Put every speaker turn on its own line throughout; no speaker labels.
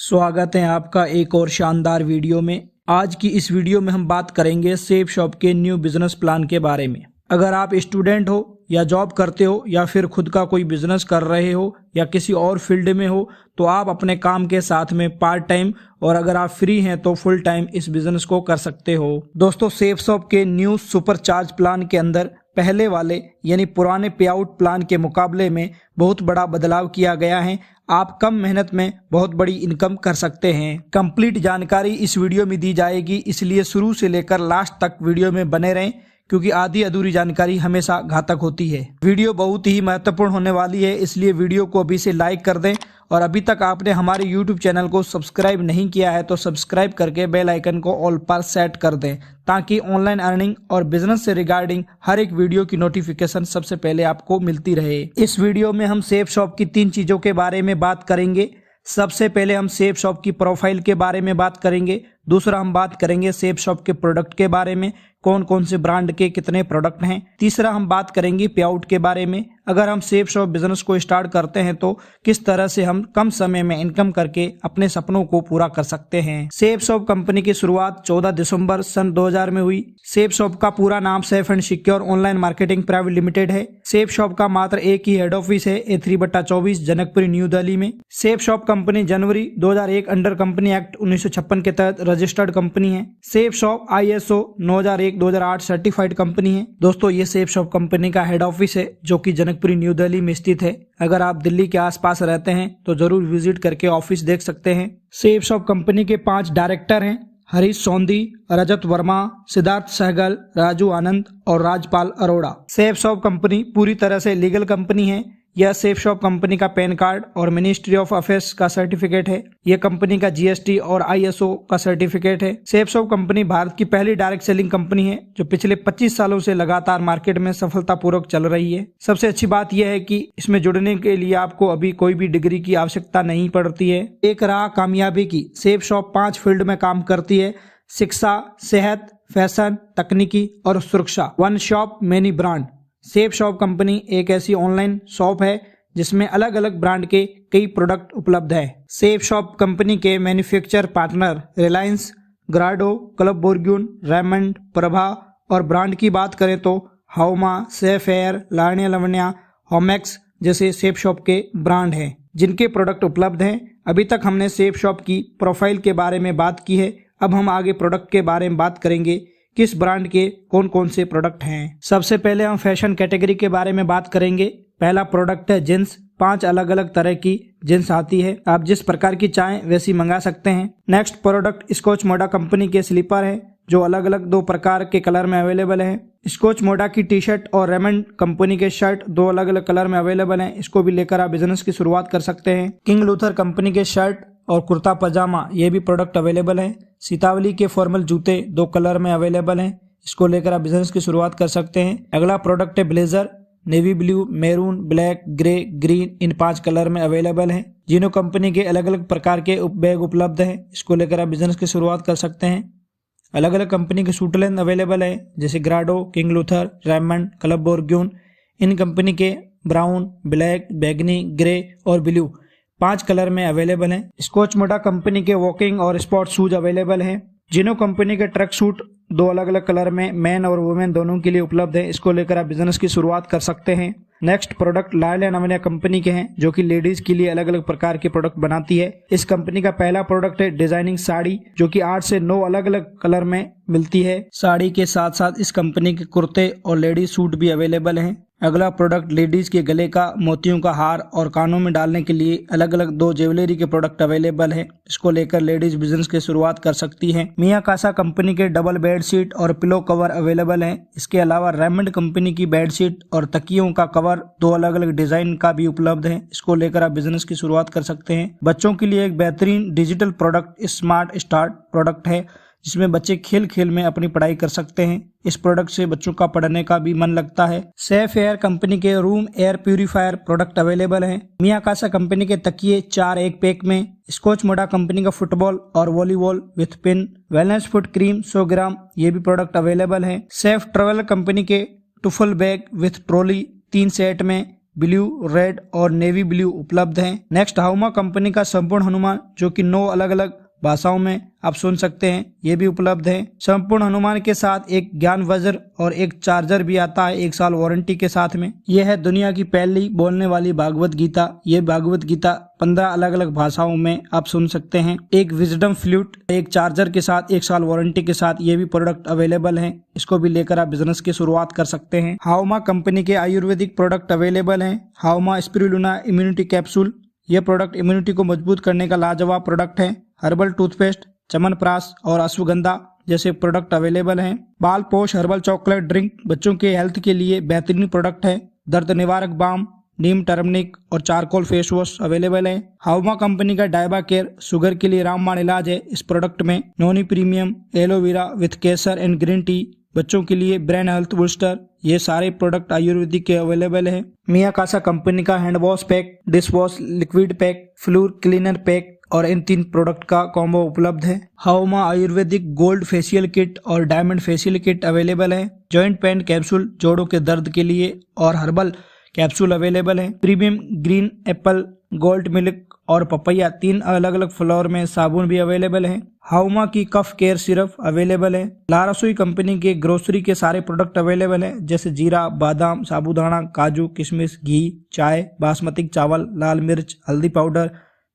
स्वागत है आपका एक और शानदार वीडियो में। आज की इस वीडियो में हम बात करेंगे सेफ शॉप के न्यू बिजनेस प्लान के बारे में। अगर आप स्टूडेंट हो या जॉब करते हो या फिर खुद का कोई बिजनेस कर रहे हो या किसी और फील्ड में हो तो आप अपने काम के साथ में पार्ट टाइम और अगर आप फ्री हैं तो फुल टाइम इस बिजनेस को कर सकते हो। दोस्तों, सेफ शॉप के न्यू सुपर चार्ज प्लान के अंदर पहले वाले यानी पुराने पे आउट प्लान के मुकाबले में बहुत बड़ा बदलाव किया गया है। आप कम मेहनत में बहुत बड़ी इनकम कर सकते हैं। कंप्लीट जानकारी इस वीडियो में दी जाएगी, इसलिए शुरू से लेकर लास्ट तक वीडियो में बने रहें क्योंकि आधी अधूरी जानकारी हमेशा घातक होती है। वीडियो बहुत ही महत्वपूर्ण होने वाली है, इसलिए वीडियो को अभी से लाइक कर दें और अभी तक आपने हमारे YouTube चैनल को सब्सक्राइब नहीं किया है तो सब्सक्राइब करके बेल आइकन को ऑल पर सेट कर दें ताकि ऑनलाइन अर्निंग और बिजनेस से रिगार्डिंग हर एक वीडियो की नोटिफिकेशन सबसे पहले आपको मिलती रहे। इस वीडियो में हम सेफ शॉप की 3 चीजों के बारे में बात करेंगे। सबसे पहले हम सेफ शॉप की प्रोफाइल के बारे में बात करेंगे। दूसरा हम बात करेंगे सेफ शॉप के प्रोडक्ट के बारे में, कौन कौन से ब्रांड के कितने प्रोडक्ट हैं। तीसरा हम बात करेंगे पे आउट के बारे में, अगर हम सेफ शॉप बिजनेस को स्टार्ट करते हैं तो किस तरह से हम कम समय में इनकम करके अपने सपनों को पूरा कर सकते हैं। सेफ शॉप कंपनी की शुरुआत 14 दिसंबर सन 2000 में हुई। सेफ शॉप का पूरा नाम safe and secure online marketing private limited है। सेफ शॉप का मात्र एक ही हेड ऑफिस है, A3/24 जनकपुरी न्यू दिल्ली में। सेफ शॉप कंपनी जनवरी 2001 अंडर कंपनी एक्ट 1956 के तहत रजिस्टर्ड कंपनी है। Safe shop ISO 9001-2008 certified company है। दोस्तों, ये सेफ शॉप कंपनी का हेड ऑफिस है जो कि जनकपुरी न्यू दिल्ली में स्थित है। अगर आप दिल्ली के आसपास रहते हैं तो जरूर विजिट करके ऑफिस देख सकते हैं। सेफ शॉप कंपनी के 5 डायरेक्टर हैं, हरीश सोंधी, रजत वर्मा, सिद्धार्थ सहगल, राजू आनंद और Rajpal Arora. Safe shop company पूरी तरह से लीगल कंपनी है। यह सेफ शॉप कंपनी का पैन कार्ड और मिनिस्ट्री ऑफ अफेयर्स का सर्टिफिकेट है। यह कंपनी का GST और ISO का सर्टिफिकेट है। सेफ शॉप कंपनी भारत की पहली डायरेक्ट सेलिंग कंपनी है जो पिछले 25 सालों से लगातार मार्केट में सफलतापूर्वक चल रही है। सबसे अच्छी बात यह है कि इसमें जुड़ने के लिए आपको अभी कोई भी डिग्री की आवश्यकता नहीं पड़ती है। एक राह कामयाबी की। सेफ शॉप 5 फील्ड में काम करती है: शिक्षा, सेहत, फैशन, तकनीकी और सुरक्षा। One shop many brand. Safe shop company एक ऐसी ऑनलाइन शॉप है जिसमें अलग अलग ब्रांड के कई प्रोडक्ट उपलब्ध है। सेफ शॉप कंपनी के manufacture partner Reliance, Grado, club बोर्ग्यून, रेमंड, प्रभा और ब्रांड की बात करें तो हाउमा, safe air, Lavanya Lavanya, Homex जैसे सेफ शॉप के ब्रांड हैं जिनके प्रोडक्ट उपलब्ध हैं। अभी तक हमने सेफ शॉप की प्रोफाइल के बारे में बात की है, अब हम आगे प्रोडक्ट के बारे में बात करेंगे, किस ब्रांड के कौन कौन से प्रोडक्ट हैं। सबसे पहले हम फैशन कैटेगरी के बारे में बात करेंगे। पहला प्रोडक्ट है जींस। 5 अलग अलग तरह की जींस आती है, आप जिस प्रकार की चाहें वैसी मंगा सकते हैं। Next product scotch moda company के स्लीपर है जो अलग अलग 2 प्रकार के कलर में अवेलेबल है। स्कॉच मोडा की टी शर्ट और रेमंड कंपनी के शर्ट 2 अलग अलग कलर में अवेलेबल हैं। इसको भी लेकर आप बिजनेस की शुरुआत कर सकते हैं। किंग लूथर कंपनी के शर्ट और कुर्ता पजामा ये भी प्रोडक्ट अवेलेबल है। सीतावली के फॉर्मल जूते 2 कलर में अवेलेबल हैं, इसको लेकर आप बिजनेस की शुरुआत कर सकते हैं। अगला प्रोडक्ट है blazer. Navy blue, maroon, black, grey, green in 5 colour में अवेलेबल हैं। जिनो कंपनी के अलग अलग प्रकार के बैग उपलब्ध हैं, इसको लेकर आप बिजनेस की शुरुआत कर सकते हैं। अलग अलग कंपनी के सूट लेंथ अवेलेबल है जैसे Grado, king Luther, Raymond, club बोर्ग्यून। इन कंपनी के ब्राउन, ब्लैक, बैगनी, ग्रे और ब्लू 5 कलर में अवेलेबल हैं। स्कॉच मोडा कंपनी के वॉकिंग और स्पोर्ट शूज अवेलेबल हैं। जिनो कंपनी के ट्रक सूट 2 अलग अलग कलर में मैन और वुमेन दोनों के लिए उपलब्ध है, इसको लेकर आप बिजनेस की शुरुआत कर सकते हैं। Next product Lyell and ammonia company के हैं जो कि लेडीज के लिए अलग अलग प्रकार के प्रोडक्ट बनाती है। इस कंपनी का पहला प्रोडक्ट है डिजाइनिंग साड़ी जो कि 8 से 9 अलग अलग कलर में मिलती है। साड़ी के साथ साथ इस कंपनी के कुर्ते और लेडीज सूट भी अवेलेबल हैं। अगला प्रोडक्ट लेडीज के गले का मोतियों का हार और कानों में डालने के लिए अलग अलग 2 ज्वेलरी के प्रोडक्ट अवेलेबल है, इसको लेकर लेडीज बिजनेस की शुरुआत कर सकती हैं। मिया कासा कंपनी के डबल बेड शीट और पिलो कवर अवेलेबल हैं। इसके अलावा रेमंड कंपनी की बेड शीट और तकियों का कवर 2 अलग अलग डिजाइन का भी उपलब्ध है, इसको लेकर आप बिजनेस की शुरुआत कर सकते हैं। बच्चों के लिए एक बेहतरीन digital product smart start product है जिसमें बच्चे खेल खेल में अपनी पढ़ाई कर सकते हैं। इस प्रोडक्ट से बच्चों का पढ़ने का भी मन लगता है। सेफ एयर कंपनी के room air purifier product available हैं। मिया कासा कंपनी के तकिए 4 एक पैक में। स्कॉच मोडा कंपनी का फुटबॉल और volleyball with pin. Wellness foot cream 100 ग्राम ये भी प्रोडक्ट अवेलेबल है। सेफ ट्रेवल कंपनी के टुफल बैग विथ ट्रॉली 3 सेट में। ब्लू, रेड और नेवी ब्लू उपलब्ध हैं। नेक्स्ट हाउमा कंपनी का संपूर्ण हनुमान, जो कि 9 अलग अलग भाषाओं में आप सुन सकते हैं, ये भी उपलब्ध है। संपूर्ण हनुमान के साथ एक ज्ञान वज्र और एक चार्जर भी आता है 1 साल वारंटी के साथ में। यह है दुनिया की पहली बोलने वाली भागवत गीता। ये भागवत गीता 15 अलग अलग भाषाओं में आप सुन सकते हैं। एक विजडम फ्लूट, एक चार्जर के साथ 1 साल वारंटी के साथ ये भी प्रोडक्ट अवेलेबल है। इसको भी लेकर आप बिजनेस की शुरुआत कर सकते हैं। हाउमा कंपनी के आयुर्वेदिक प्रोडक्ट अवेलेबल है। हाउमा स्पिरुलिना इम्यूनिटी कैप्सूल, यह प्रोडक्ट इम्यूनिटी को मजबूत करने का लाजवाब प्रोडक्ट है। हर्बल टूथपेस्ट, च्यवनप्राश और अश्वगंधा जैसे प्रोडक्ट अवेलेबल हैं। बाल पोष हर्बल चॉकलेट ड्रिंक बच्चों के हेल्थ के लिए बेहतरीन प्रोडक्ट है। दर्द निवारक बाम, नीम टर्मरिक और चारकोल फेस वॉश अवेलेबल है। हाउमा कंपनी का डायबा केयर शुगर के लिए रामबाण इलाज है। इस प्रोडक्ट में noni premium, aloe vera with kesar and green tea, बच्चों के लिए ब्रेन हेल्थ बूस्टर, ये सारे प्रोडक्ट आयुर्वेदिक के अवेलेबल है। मियाकासा कंपनी का hand wash pack, dish wash liquid pack, floor cleaner pack और इन 3 प्रोडक्ट का कॉम्बो उपलब्ध है। हाउमा आयुर्वेदिक गोल्ड फेशियल किट और डायमंड फेशियल किट अवेलेबल है। जॉइंट पेन कैप्सूल जोड़ों के दर्द के लिए और हर्बल कैप्सूल अवेलेबल है। Premium green Apple, gold milk और पपैया 3 अलग अलग फ्लेवर में साबुन भी अवेलेबल है। हाउमा की कफ केयर सिरप अवेलेबल है। लारसोई कंपनी के ग्रोसरी के सारे प्रोडक्ट अवेलेबल है, जैसे जीरा, बादाम, साबूदाना, काजू, किशमिश, घी, चाय, बासमती चावल, लाल मिर्च, हल्दी पाउडर,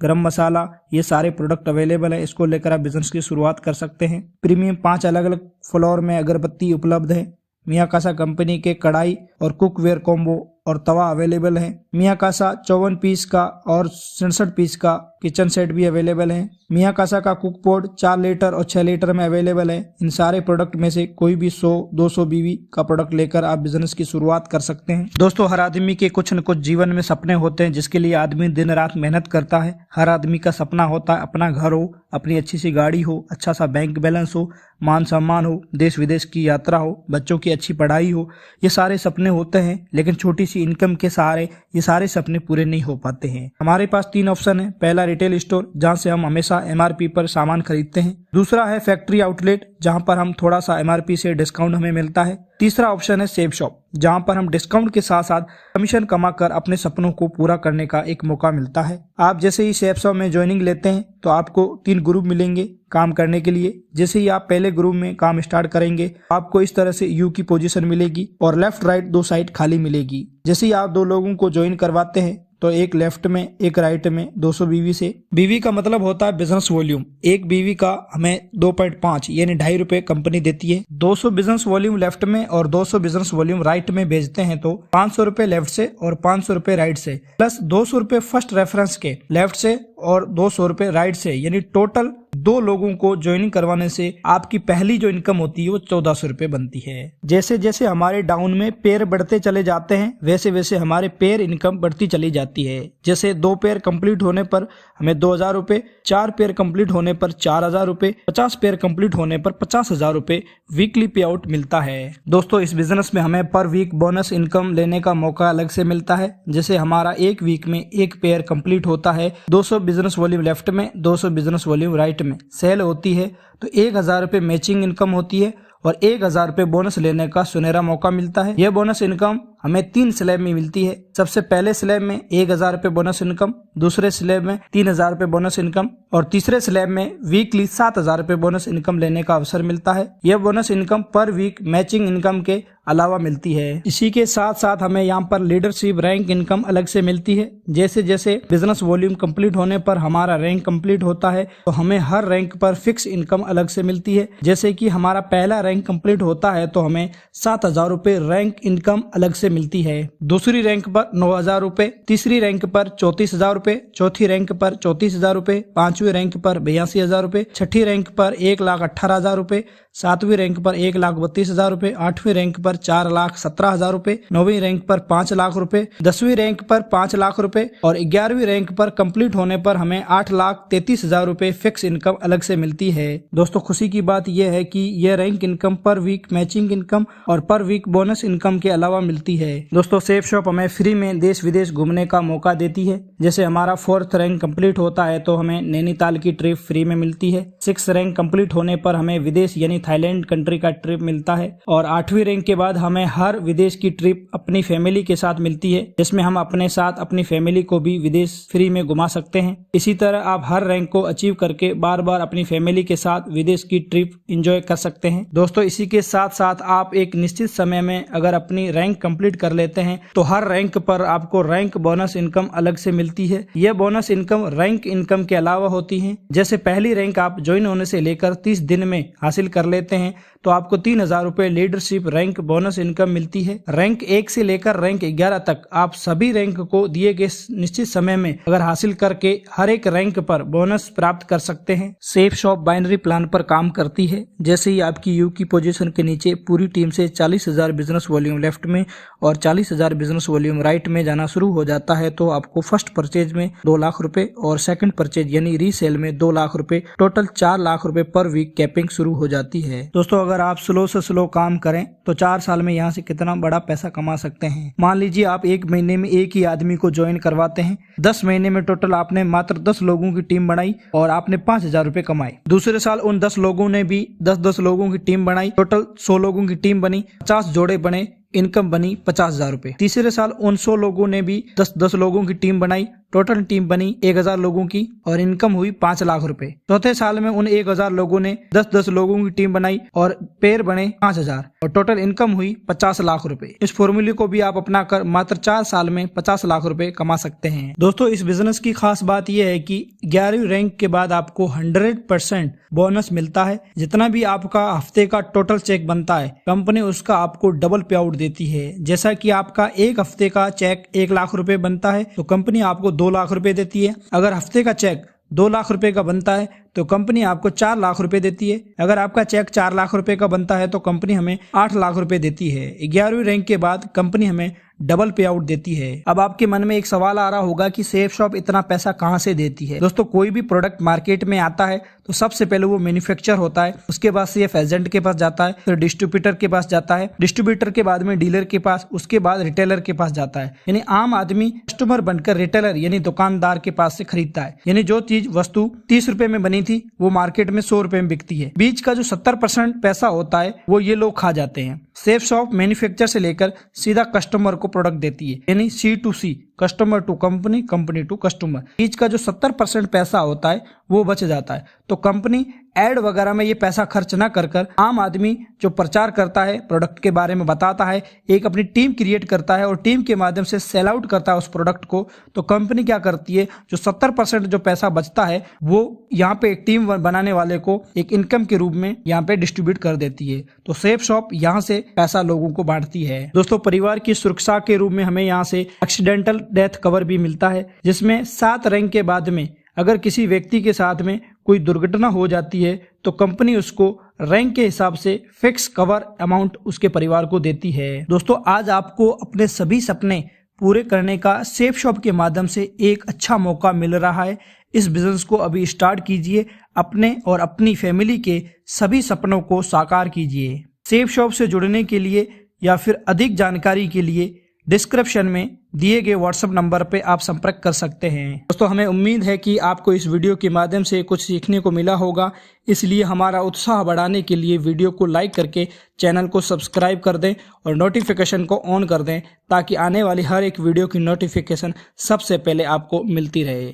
गरम मसाला, ये सारे प्रोडक्ट अवेलेबल है। इसको लेकर आप बिजनेस की शुरुआत कर सकते हैं। प्रीमियम 5 अलग अलग फ्लोर में अगरबत्ती उपलब्ध है। मियाकासा कंपनी के कढ़ाई और कुकवेयर कॉम्बो और तवा अवेलेबल है। मियाकासा 54 पीस का और 67 पीस का किचन सेट भी अवेलेबल है। मियाकासा का कुक पॉट 4 लीटर और 6 लीटर में अवेलेबल है। इन सारे प्रोडक्ट में से कोई भी 100-200 बीवी का प्रोडक्ट लेकर आप बिजनेस की शुरुआत कर सकते हैं। दोस्तों, हर आदमी के कुछ न कुछ जीवन में सपने होते हैं, जिसके लिए आदमी दिन रात मेहनत करता है। हर आदमी का सपना होता है अपना घर हो, अपनी अच्छी सी गाड़ी हो, अच्छा सा बैंक बैलेंस हो, मान सम्मान हो, देश विदेश की यात्रा हो, बच्चों की अच्छी पढ़ाई हो। ये सारे सपने होते हैं, लेकिन छोटी सी इनकम के सहारे ये सारे सपने पूरे नहीं हो पाते हैं। हमारे पास 3 ऑप्शन है। पहला रिटेल स्टोर, जहां से हम हमेशा MRP पर सामान खरीदते हैं। दूसरा है फैक्ट्री आउटलेट, जहां पर हम थोड़ा सा MRP से डिस्काउंट हमें मिलता है। तीसरा ऑप्शन है सेफ शॉप, जहां पर हम डिस्काउंट के साथ साथ कमीशन कमाकर अपने सपनों को पूरा करने का एक मौका मिलता है। आप जैसे ही सेफ शॉप में ज्वाइनिंग लेते हैं तो आपको 3 ग्रुप मिलेंगे काम करने के लिए। जैसे ही आप पहले ग्रुप में काम स्टार्ट करेंगे, आपको इस तरह से यू की पोजीशन मिलेगी और लेफ्ट राइट 2 साइड खाली मिलेगी। जैसे ही आप 2 लोगों को ज्वाइन करवाते हैं तो एक लेफ्ट में एक राइट में 200 बीवी से, बीवी का मतलब होता है बिजनेस वॉल्यूम। एक बीवी का हमें 2.5 यानी 2.5 रुपए कंपनी देती है। 200 बिजनेस वॉल्यूम लेफ्ट में और 200 बिजनेस वॉल्यूम राइट में भेजते हैं तो 500 रुपए लेफ्ट से और 500 रुपए राइट से, प्लस 200 रुपए फर्स्ट रेफरेंस के लेफ्ट से और 200 रुपए राइट से, यानी टोटल 2 लोगों को ज्वाइनिंग करवाने से आपकी पहली जो इनकम होती है वो 1400 रुपए बनती है। जैसे जैसे हमारे डाउन में पेयर बढ़ते चले जाते हैं, वैसे वैसे हमारे पेयर इनकम बढ़ती चली जाती है। जैसे 2 पेयर कंप्लीट होने पर हमें 2000 रुपए, 4 पेयर कंप्लीट होने पर 4000 रुपए, 50 पेयर कंप्लीट होने पर 50,000 रुपए वीकली पे आउट मिलता है। दोस्तों, इस बिजनेस में हमें पर वीक बोनस इनकम लेने का मौका अलग से मिलता है। जैसे हमारा एक वीक में 1 पेयर कंप्लीट होता है, 200 बिजनेस वॉल्यूम लेफ्ट में, 200 बिजनेस वॉल्यूम राइट में सेल होती है तो 1000 रुपए मैचिंग इनकम होती है और 1000 रुपए बोनस लेने का सुनहरा मौका मिलता है। यह बोनस इनकम हमें 3 स्लैब में मिलती है। सबसे पहले स्लैब में 1000 रुपए बोनस इनकम, दूसरे स्लैब में 3000 रुपए बोनस इनकम और तीसरे स्लैब में वीकली 7000 रुपए बोनस इनकम लेने का अवसर मिलता है। यह bonus income per week matching income के अलावा मिलती है। इसी के साथ साथ हमें यहाँ पर लीडरशिप रैंक इनकम अलग से मिलती है। जैसे जैसे बिजनेस वॉल्यूम कंप्लीट होने पर हमारा रैंक कंप्लीट होता है तो हमें हर रैंक पर फिक्स इनकम अलग से मिलती है। जैसे कि हमारा पहला रैंक कंप्लीट होता है तो हमें 7000 रुपए रैंक इनकम अलग से मिलती है। दूसरी रैंक पर 9000 रुपए, तीसरी रैंक पर 34,000 रुपए, चौथी रैंक पर 34,000 रुपए, 5वीं रैंक पर 82,000 रुपए, 6ठी रैंक पर 1,18,000 रुपए, 7वीं रैंक पर 1,32,000 रुपए, 8वीं रैंक पर 4,17,000 रुपए, 9वीं रैंक पर 5 लाख रुपए, 10वीं रैंक पर 5 लाख रुपए और 11वीं रैंक पर कंप्लीट होने पर हमें 8,33,000 रुपए फिक्स इनकम अलग से मिलती है। दोस्तों, खुशी की बात यह है कि यह rank income per week matching income और पर वीक बोनस इनकम के अलावा मिलती है। दोस्तों, सेफ शॉप हमें फ्री में देश विदेश घूमने का मौका देती है। जैसे हमारा 4th रैंक कंप्लीट होता है तो हमें नैनीताल की ट्रिप फ्री में मिलती है। 6th रैंक कंप्लीट होने पर हमें विदेश यानी थाईलैंड कंट्री का ट्रिप मिलता है। और 8वीं रैंक के बाद हमें हर विदेश की ट्रिप अपनी फैमिली के साथ मिलती है, जिसमें हम अपने साथ अपनी फैमिली को भी विदेश फ्री में घुमा सकते हैं। इसी तरह आप हर रैंक को अचीव करके बार बार अपनी फैमिली के साथ विदेश की ट्रिप एंजॉय कर सकते हैं। दोस्तों इसी के साथ साथ आप एक निश्चित समय में अगर अपनी रैंक कंप्लीट कर लेते हैं तो हर रैंक पर आपको रैंक बोनस इनकम अलग से मिलती है। यह बोनस इनकम रैंक इनकम के अलावा होती है। जैसे पहली रैंक आप ज्वाइन होने से लेकर 30 दिन में हासिल कर लेते हैं तो आपको 3000 रुपए लीडरशिप रैंक बोनस इनकम मिलती है। रैंक 1 से लेकर रैंक 11 तक आप सभी रैंक को दिए गए निश्चित समय में अगर हासिल करके हर एक रैंक पर बोनस प्राप्त कर सकते हैं। सेफ शॉप बाइनरी प्लान पर काम करती है। जैसे ही आपकी यू की पोजीशन के नीचे पूरी टीम से 40,000 बिजनेस वॉल्यूम लेफ्ट में और 40,000 बिजनेस वॉल्यूम राइट में जाना शुरू हो जाता है तो आपको फर्स्ट परचेज में 2 लाख रुपए और सेकंड परचेज यानी रीसेल में 2 लाख रुपए, टोटल 4 लाख रुपए पर वीक कैपिंग शुरू हो जाती है। दोस्तों अगर आप स्लो से स्लो काम करें तो 4 साल में यहाँ से कितना बड़ा पैसा कमा सकते हैं। मान लीजिए आप 1 महीने में एक ही आदमी को ज्वाइन करवाते हैं, 10 महीने में टोटल आपने मात्र 10 लोगों की टीम बनाई और आपने 5,000 रुपए कमाए। दूसरे साल उन 10 लोगों ने भी 10-10 लोगों की टीम बनाई, टोटल 100 लोगों की टीम बनी, 50 जोड़े बने, इनकम बनी 50,000 रुपए। तीसरे साल उन 100 लोगों ने भी 10-10 लोगों की टीम बनाई, टोटल टीम बनी 1,000 लोगों की और इनकम हुई 5 लाख रुपए। चौथे साल में उन 1,000 लोगों ने 10-10 लोगों की टीम बनाई और पेयर बने 5,000 और टोटल इनकम हुई 50 लाख रुपए। इस फॉर्मूले को भी आप अपना कर मात्र 4 साल में 50 लाख रुपए कमा सकते हैं। दोस्तों इस बिजनेस की खास बात यह है कि 11वीं रैंक के बाद आपको 100% बोनस मिलता है। जितना भी आपका हफ्ते का टोटल चेक बनता है कंपनी उसका आपको डबल पे आउट देती है। जैसा कि आपका एक हफ्ते का चेक 1 लाख रुपए बनता है तो कंपनी आपको 2 लाख रुपए देती है। अगर हफ्ते का चेक 2 लाख रुपए का बनता है तो कंपनी आपको 4 लाख रुपए देती है। अगर आपका चेक 4 लाख रुपए का बनता है तो कंपनी हमें 8 लाख रुपए देती है। 11वीं रैंक के बाद कंपनी हमें डबल पे आउट देती है। अब आपके मन में एक सवाल आ रहा होगा कि सेफ शॉप इतना पैसा कहां से देती है। दोस्तों कोई भी प्रोडक्ट मार्केट में आता है तो सबसे पहले वो मैन्युफैक्चर होता है, उसके बाद से एजेंट के पास जाता है, फिर डिस्ट्रीब्यूटर के पास जाता है, डिस्ट्रीब्यूटर के बाद में डीलर के पास, उसके बाद रिटेलर के पास जाता है। यानी आम आदमी कस्टमर बनकर रिटेलर यानी दुकानदार के पास से खरीदता है। यानी जो चीज वस्तु 30 रुपए में बनी थी वो मार्केट में 100 रुपए में बिकती है। बीच का जो 70% पैसा होता है वो ये लोग खा जाते हैं। सेफ शॉप मैन्युफैक्चर से लेकर सीधा कस्टमर को प्रोडक्ट देती है, यानी C2C, customer to company, company to customer. बीच का जो 70% पैसा होता है वो बच जाता है। तो कंपनी एड वगैरह में ये पैसा खर्च ना कर आम आदमी जो प्रचार करता है, प्रोडक्ट के बारे में बताता है, एक अपनी टीम क्रिएट करता है और टीम के माध्यम से सेल आउट करता है उस प्रोडक्ट को, तो कंपनी क्या करती है, जो 70% जो पैसा बचता है वो यहाँ पे एक टीम बनाने वाले को एक इनकम के रूप में यहाँ पे डिस्ट्रीब्यूट कर देती है। तो सेफ शॉप यहाँ से पैसा लोगों को बांटती है। दोस्तों परिवार की सुरक्षा के रूप में हमें यहाँ से एक्सीडेंटल डेथ कवर भी मिलता है, जिसमें 7 रैंक के बाद में अगर किसी व्यक्ति के साथ में कोई दुर्घटना हो जाती है तो कंपनी उसको रैंक के हिसाब से फिक्स कवर अमाउंट उसके परिवार को देती है। दोस्तों आज आपको अपने सभी सपने पूरे करने का सेफ शॉप के माध्यम से एक अच्छा मौका मिल रहा है। इस बिजनेस को अभी स्टार्ट कीजिए, अपने और अपनी फैमिली के सभी सपनों को साकार कीजिए। सेफ शॉप से जुड़ने के लिए या फिर अधिक जानकारी के लिए डिस्क्रिप्शन में दिए गए व्हाट्सएप नंबर पे आप संपर्क कर सकते हैं। दोस्तों हमें उम्मीद है कि आपको इस वीडियो के माध्यम से कुछ सीखने को मिला होगा, इसलिए हमारा उत्साह बढ़ाने के लिए वीडियो को लाइक करके चैनल को सब्सक्राइब कर दें और नोटिफिकेशन को ऑन कर दें ताकि आने वाली हर एक वीडियो की नोटिफिकेशन सबसे पहले आपको मिलती रहे।